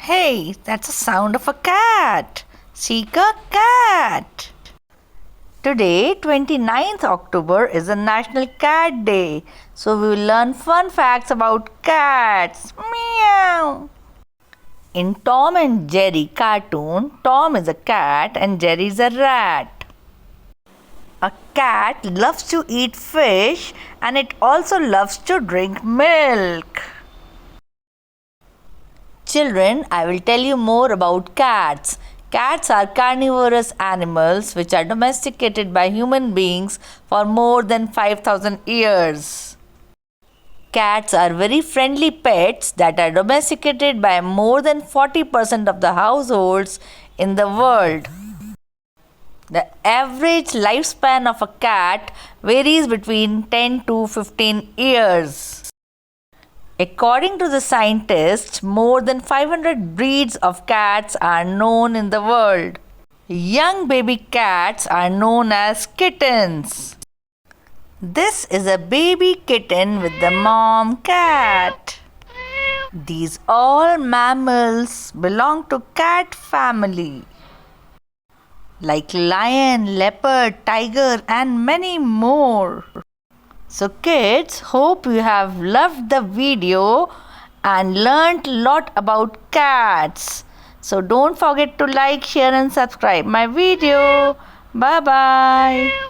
Hey, that's the sound of a cat. Seek a cat. Today, 29th October, is the National Cat Day. So we will learn fun facts about cats. Meow. In Tom and Jerry cartoon, Tom is a cat and Jerry is a rat. A cat loves to eat fish and it also loves to drink milk. Children, I will tell you more about cats. Cats are carnivorous animals which are domesticated by human beings for more than 5,000 years. Cats are very friendly pets that are domesticated by more than 40% of the households in the world. The average lifespan of a cat varies between 10 to 15 years. According to the scientists, more than 500 breeds of cats are known in the world. Young baby cats are known as kittens. This is a baby kitten with the mom cat. These all mammals belong to cat family, like lion, leopard, tiger, and many more. So kids, hope you have loved the video and learned a lot about cats. So don't forget to like, share and subscribe my video. Bye bye.